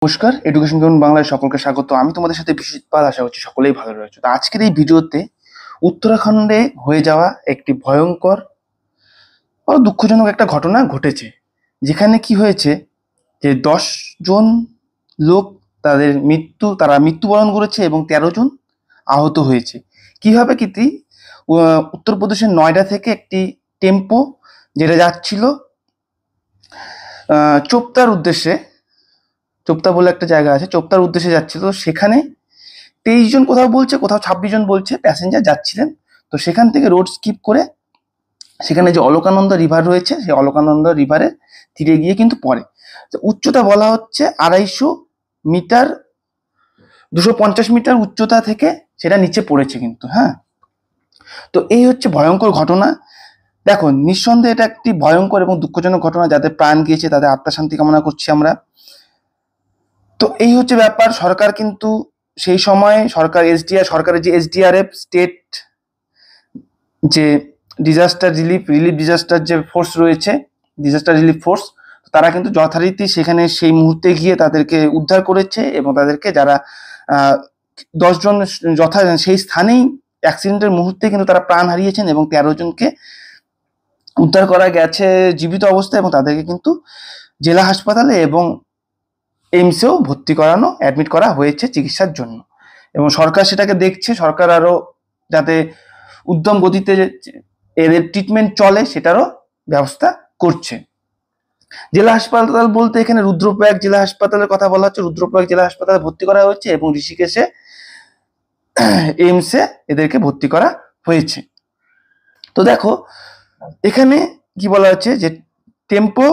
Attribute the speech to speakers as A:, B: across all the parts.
A: নমস্কার, education ground বাংলায় সকলকে স্বাগত। আমি তোমাদের সাথে বিশ্বজিৎ পাল। আশা করছি সকলেই ভালো রয়েছে। তো আজকের এই ভিডিওতে উত্তরাখণ্ডে হয়ে যাওয়া একটি ভয়ঙ্কর ও দুঃখজনক একটা ঘটনা ঘটেছে, যেখানে কি হয়েছে যে 10 জন লোক তারা মৃত্যুবরণ করেছে এবং 13 জন আহত হয়েছে। কিভাবে কীর্তি উত্তরপ্রদেশের নয়ডা থেকে একটি টেম্পো যেটা যাচ্ছিল চোপতার উদ্দেশ্যে, চোপতা বলে একটা জায়গা আছে, চোপতার উদ্দেশ্যে যাচ্ছিল। সেখানে 23 জন কোথাও বলছে, কোথাও 26 জন বলছে প্যাসেঞ্জার যাচ্ছিলেন। তো সেখান থেকে রোড স্কিপ করে সেখানে যে অলকানন্দা রিভার রয়েছে, সেই অলকানন্দা রিভারের তীরে গিয়ে কিন্তু পড়ে। তো উচ্চতা বলা হচ্ছে 250 মিটার, 250 মিটার উচ্চতা থেকে সেটা নিচে পড়েছে কিন্তু। হ্যাঁ, তো এই হচ্ছে ভয়ঙ্কর ঘটনা। দেখো, নিঃসন্দেহে এটা একটি ভয়ঙ্কর এবং দুঃখজনক ঘটনা। যাদের প্রাণ গিয়েছে তাদের আত্মার শান্তি কামনা করছি আমরা। তো এই হচ্ছে ব্যাপার। সরকার কিন্তু সেই সময় সরকারের যে এসডিআরএফ স্টেট যে ডিজাস্টার যে ফোর্স রয়েছে, ডিজাস্টার রিলিফ ফোর্স, তারা কিন্তু যথারীতি সেখানে সেই মুহূর্তে গিয়ে তাদেরকে উদ্ধার করেছে এবং তাদেরকে যারা 10 জন সেই স্থানেই অ্যাক্সিডেন্টের মুহূর্তে কিন্তু তারা প্রাণ হারিয়েছেন এবং 13 জনকে উদ্ধার করা গেছে জীবিত অবস্থায় এবং তাদেরকে কিন্তু জেলা হাসপাতালে এবং এইমসেও অ্যাডমিট করা হয়েছে চিকিৎসার জন্য। এবং সরকার সেটাকে দেখছে, সরকার আরো যাতে উদ্যম গতিতে এদের ট্রিটমেন্ট চলে সেটারও ব্যবস্থা করছে। জেলা হাসপাতাল বলতে এখানে রুদ্রপ্রয়াগ জেলা হাসপাতালের কথা বলা হচ্ছে। রুদ্রপ্রয়াগ জেলা হাসপাতালে ভর্তি করা হয়েছে এবং ঋষিকেশে এইমসে এদেরকে ভর্তি করা হয়েছে। তো দেখো, এখানে কি বলা হচ্ছে যে টেম্পো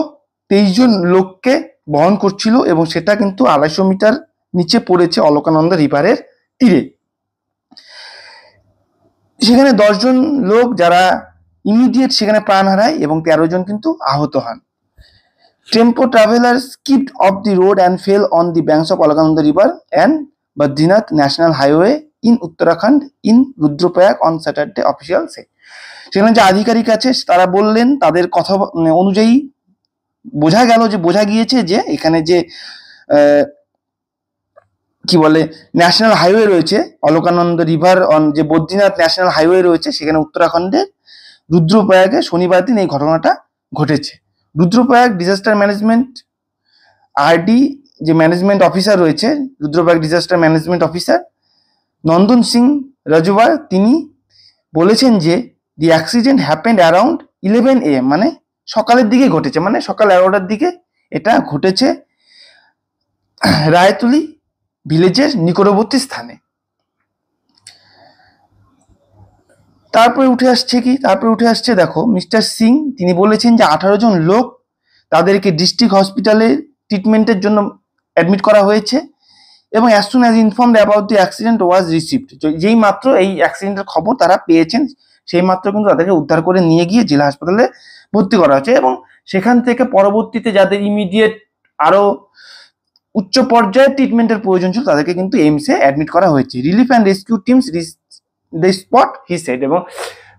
A: 23 জন লোককে বহন করছিল এবং সেটা কিন্তু 250 মিটার নিচে পড়েছে অলকানন্দা রিভারের তীরে। সেখানে 10 জন লোক যারা ইমিডিয়েট সেখানে প্রাণ হারায় এবং 13 জন কিন্তু আহত হন। Tempo traveller skipped off the road and fell on the banks of Alaknanda river and Badrinath national highway in Uttarakhand in Rudraprayag on Saturday, official say. সেখানে যে আধিকারিক আছে তারা বললেন, তাদের কথা অনুযায়ী বোঝা গিয়েছে যে এখানে যে কি বলে ন্যাশনাল হাইওয়ে রয়েছে, অলকানন্দ রিভার অন যে বদ্রীনাথ ন্যাশনাল হাইওয়ে রয়েছে, সেখানে উত্তরাখণ্ডের রুদ্রপ্রয়াগে শনিবার দিন এই ঘটনাটা ঘটেছে। রুদ্রপ্রয়াগ ডিজাস্টার ম্যানেজমেন্ট আরডি যে ম্যানেজমেন্ট অফিসার রয়েছে, রুদ্রপ্রয়াগ ডিজাস্টার ম্যানেজমেন্ট অফিসার নন্দন সিং রাজওয়ার, তিনি বলেছেন যে দি অ্যাক্সিডেন্ট হ্যাপেন্ড অ্যারাউন্ড 11 AM, মানে সকালের দিকে ঘটেছে, মানে সকাল 11টার দিকে এটা ঘটেছে রায়তুলি ভিলেজের নিকটবর্তী স্থানে। তারপরে উঠে আসছে দেখো, মিস্টার সিং তিনি বলেছেন যে 18 জন লোক তাদেরকে ডিস্ট্রিক্ট হসপিটালে ট্রিটমেন্টের জন্য অ্যাডমিট করা হয়েছে এবং as soon as informed about the accident was received, যেই মাত্র এই অ্যাক্সিডেন্টের খবর তারা পেয়েছেন সেই মাত্র কিন্তু তাদেরকে উদ্ধার করে নিয়ে গিয়ে জেলা হাসপাতালে ভর্তি করা হয়েছে এবং সেখান থেকে পরবর্তীতে যাদের ইমিডিয়েট আরো উচ্চ পর্যায়ের ট্রিটমেন্টের প্রয়োজন ছিল তাদেরকে কিন্তু এইমসে অ্যাডমিট করা হয়েছে। Relief and rescue teams the spot, he said. এবং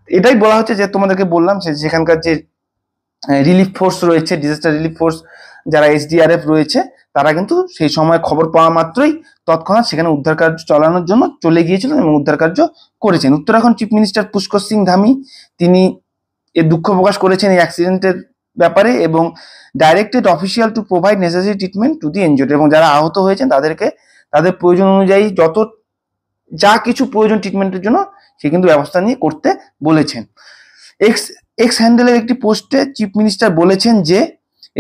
A: এটাই বলা হচ্ছে যে তোমাদেরকে বললাম সেখানকার যে রিলিফ ফোর্স রয়েছে, ডিজাস্টার রিলিফ ফোর্স যারা এসডিআরএফ রয়েছে, তারা কিন্তু সেই সময় খবর পাওয়া মাত্রই তৎক্ষণাৎ সেখানে উদ্ধার কার্য চালানোর জন্য চলে গিয়েছিলেন এবং উদ্ধার কার্য করেছেন। উত্তরাখণ্ড চিফ মিনিস্টার পুষ্কর সিং ধামি তিনি দুঃখ প্রকাশ করেছেন এই অ্যাক্সিডেন্টের ব্যাপারে এবং directed official to provide necessary treatment to the injured, এবং যারা আহত হয়েছেন তাদেরকে তাদের প্রয়োজন অনুযায়ী যা কিছু প্রয়োজন ট্রিটমেন্টের জন্য সে কিন্তু ব্যবস্থা নিয়ে করতে বলেছেন। এক্স হ্যান্ডেলের একটি পোস্টে চিফ মিনিস্টার বলেছেন যে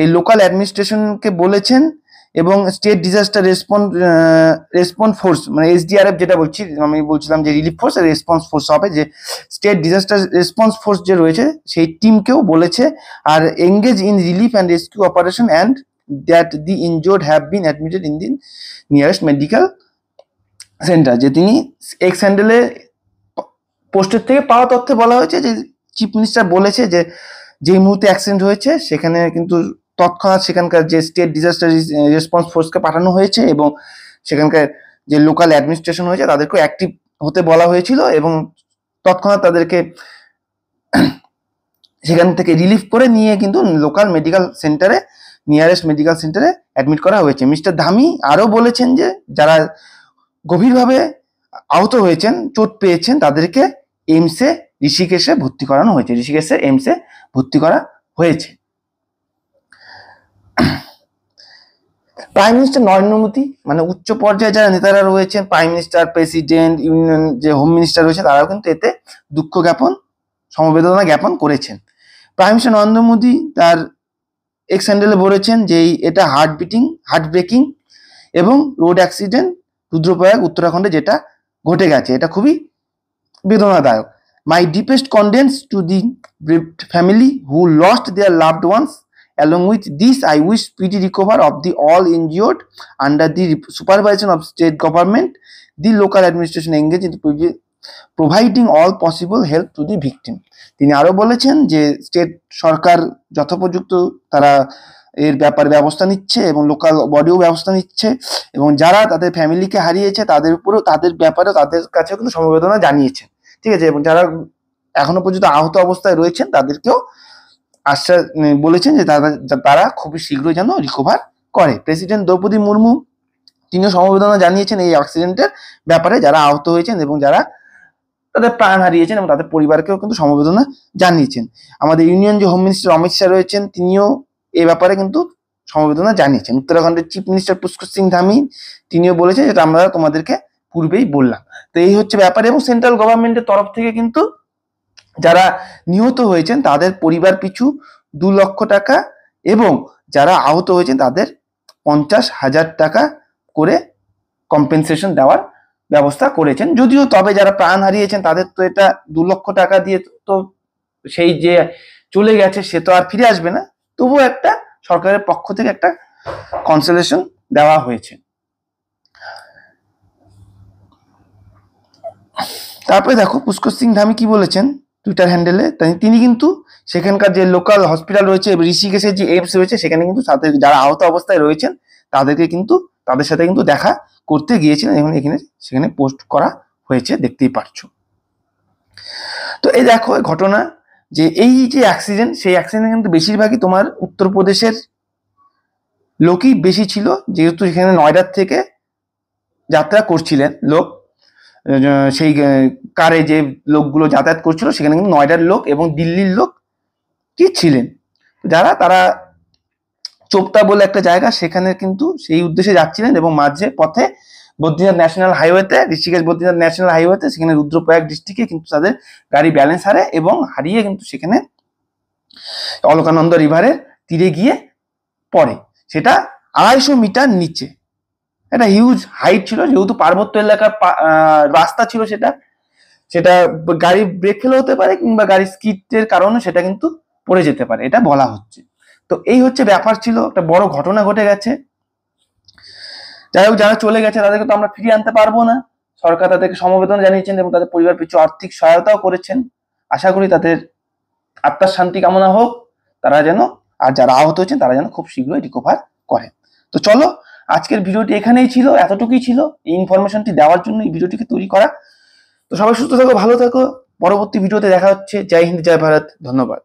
A: এই লোকাল অ্যাডমিনিস্ট্রেশনকে বলেছেন এবং স্টেট ডিজাস্টার রেসপন্স ফোর্স, মানে এসডিআরএফ যেটা আমি বলছিলাম যে রিলিফ ফোর্স আর রেসপন্স ফোর্স হবে, যে স্টেট ডিজাস্টার রেসপন্স ফোর্স যে রয়েছে সেই টিমকেও বলেছে আর engage in relief and rescue operation and that the injured have been admitted in the nearest medical centre. যে তিনি এক্স হ্যান্ডেলে পোস্টের থেকে পাওয়া তথ্যে বলা হয়েছে যে চিফ মিনিস্টার বলেছে যে যেই মুহূর্তে অ্যাক্সিডেন্ট হয়েছে সেখানে কিন্তু তৎক্ষণাৎ সেখানকার যে স্টেট ডিজাস্টার রেসপন্স ফোর্সকে পাঠানো হয়েছে এবং সেখানকার যে লোকাল অ্যাডমিনিস্ট্রেশন হয়েছে তাদেরকে অ্যাক্টিভ হতে বলা হয়েছিল এবং তৎক্ষণাৎ তাদেরকে সেখান থেকে রিলিফ করে নিয়ে কিন্তু লোকাল মেডিকেল সেন্টারে নিয়ারেস্ট মেডিকেল সেন্টারে অ্যাডমিট করা হয়েছে। মিস্টার ধামি আরও বলেছেন যে যারা গভীরভাবে আহত হয়েছেন, চোট পেয়েছেন, তাদেরকে এইমসে ঋষিকেশে ভর্তি করানো হয়েছে, ঋষিকেশে এইমসে ভর্তি করা হয়েছে। প্রাইম মিনিস্টার নরেন্দ্র মোদী মানে উচ্চ পর্যায়ে যারা নেতারা রয়েছেন, প্রাইম মিনিস্টার, প্রেসিডেন্ট, ইউনিয়ন যে হোম মিনিস্টার রয়েছে, তারাও কিন্তু এতে দুঃখ জ্ঞাপন, সমবেদনা জ্ঞাপন করেছেন। প্রাইম মিনিস্টার নরেন্দ্র মোদী তার এক্স হ্যান্ডেলে বলেছেন যে এটা হার্ট ব্রেকিং এবং রোড অ্যাক্সিডেন্ট রুদ্রপ্রয়াগ উত্তরাখণ্ডে যেটা ঘটে গেছে, এটা খুবই বেদনাদায়ক। My deepest condolences to the family who lost their loved ones. Along with this, I wish speedy recovery of the all injured under the supervision of state government. The local administration engaged in providing all possible help to the victim. তিনি আরো বলেছেন যে state সরকার যথোপযুক্ত তারা এর ব্যাপারে ব্যবস্থা নিচ্ছে এবং লোকাল বডিও ব্যবস্থা নিচ্ছে, এবং যারা তাদের ফ্যামিলিকে হারিয়েছে তাদের উপরেও, তাদের ব্যাপারে তাদের কাছেও কিন্তু সমবেদনা জানিয়েছেন, ঠিক আছে, এবং যারা এখনো পর্যন্ত আহত অবস্থায় রয়েছেন তাদেরকেও আশ্বাস বলেছেন যে তারা খুবই শীঘ্রই যেন রিকভার করে। প্রেসিডেন্ট দ্রৌপদী মুর্মু তিনিও সমবেদনা জানিয়েছেন এই অ্যাক্সিডেন্টের ব্যাপারে, যারা আহত হয়েছেন এবং যারা তাদের প্রাণ হারিয়েছেন এবং তাদের পরিবারকেও কিন্তু সমবেদনা জানিয়েছেন। আমাদের ইউনিয়ন যে হোম মিনিস্টার অমিত শাহ রয়েছেন, তিনিও এই ব্যাপারে কিন্তু সমবেদনা জানিয়েছেন। উত্তরাখণ্ডের চিফ মিনিস্টার পুষ্কর সিং ধামি তিনিও বলেছেন যেটা আমরা তোমাদেরকে পূর্বেই বললাম। তো এই হচ্ছে ব্যাপার, এবং সেন্ট্রাল গভর্নমেন্টের তরফ থেকে কিন্তু যারা নিহত হয়েছেন তাদের পরিবার পিছু 2 লক্ষ টাকা এবং যারা আহত হয়েছেন তাদের 50,000 টাকা করে কম্পেনসেশন দেওয়ার ব্যবস্থা করেছেন। যদিও তবে যারা প্রাণ হারিয়েছেন তাদের তো এটা 2 লক্ষ টাকা দিয়ে তো সেই যে চলে গেছে সে তো আর ফিরে আসবে না, তবুও একটা সরকারের পক্ষ থেকে একটা কনসোলেশন দেওয়া হয়েছে। তারপরে দেখো পুষ্কর সিং ধামি কি বলেছেন টুইটার হ্যান্ডেলে। তিনি কিন্তু সেখানকার যে লোকাল হসপিটাল রয়েছে, ঋষিকেশের যে এইমস রয়েছে, সেখানে কিন্তু সাথে যারা আহত অবস্থায় রয়েছেন তাদেরকে কিন্তু তাদের সাথে কিন্তু দেখা করতে গিয়েছিলেন, এবং সেখানে পোস্ট করা হয়েছে, দেখতেই পারছো। তো এই দেখো ঘটনা যে এই যে অ্যাক্সিডেন্ট, সেই অ্যাক্সিডেন্ট কিন্তু বেশিরভাগই তোমার উত্তরপ্রদেশের লোকই বেশি ছিল, যেহেতু এখানে নয়ডার থেকে যাত্রা করছিলেন লোক, সেই কারে যে লোকগুলো যাতায়াত করছিল সেখানে কিন্তু নয়ডার লোক এবং দিল্লির লোক কি ছিলেন, যারা তারা চোপটা বলে একটা জায়গা, সেখানে কিন্তু সেই উদ্দেশ্যে যাচ্ছিলেন, এবং মাঝে পথে বদ্রীনাথ ন্যাশনাল হাইওয়েতে, ঋষিকেশ বদ্রীনাথ ন্যাশনাল হাইওয়েতে, সেখানে রুদ্রপ্রয়াগ ডিস্ট্রিক্টে কিন্তু তাদের গাড়ি ব্যালেন্স হারে এবং হারিয়ে কিন্তু সেখানে অলকানন্দ রিভারের তীরে গিয়ে পড়ে। সেটা 250 মিটার নিচে, একটা হিউজ হাইট ছিল, যেহেতু পার্বত্য এলাকার রাস্তা ছিল, সেটা গাড়ি ব্রেক ফেলে হতে পারে কিংবা গাড়ি স্কিডের কারণে সেটা কিন্তু পড়ে যেতে পারে, এটা বলা হচ্ছে। তো এই হচ্ছে ব্যাপার ছিল, একটা বড় ঘটনা ঘটে গেছে। যাই হোক, যারা চলে গেছে তাদেরকে তো আমরা ফিরিয়ে আনতে পারবো না, সরকার তাদেরকে সমবেদনা জানিয়েছেন এবং তাদের পরিবার পিছু আর্থিক সহায়তাও করেছেন। আশা করি তাদের আত্মার শান্তি কামনা হোক, তারা যেন, আর যারা আহত হয়েছেন তারা যেন খুব শীঘ্রই রিকভার করেন। তো চলো, আজকের ভিডিওটি এখানেই ছিল, এতটুকুই ছিল, এই ইনফরমেশনটি দেওয়ার জন্য এই ভিডিওটিকে তৈরি করা। তো সবাই সুস্থ থাকো, ভালো থাকো, পরবর্তী ভিডিওতে দেখা হচ্ছে। জয় হিন্দ, জয় ভারত, ধন্যবাদ।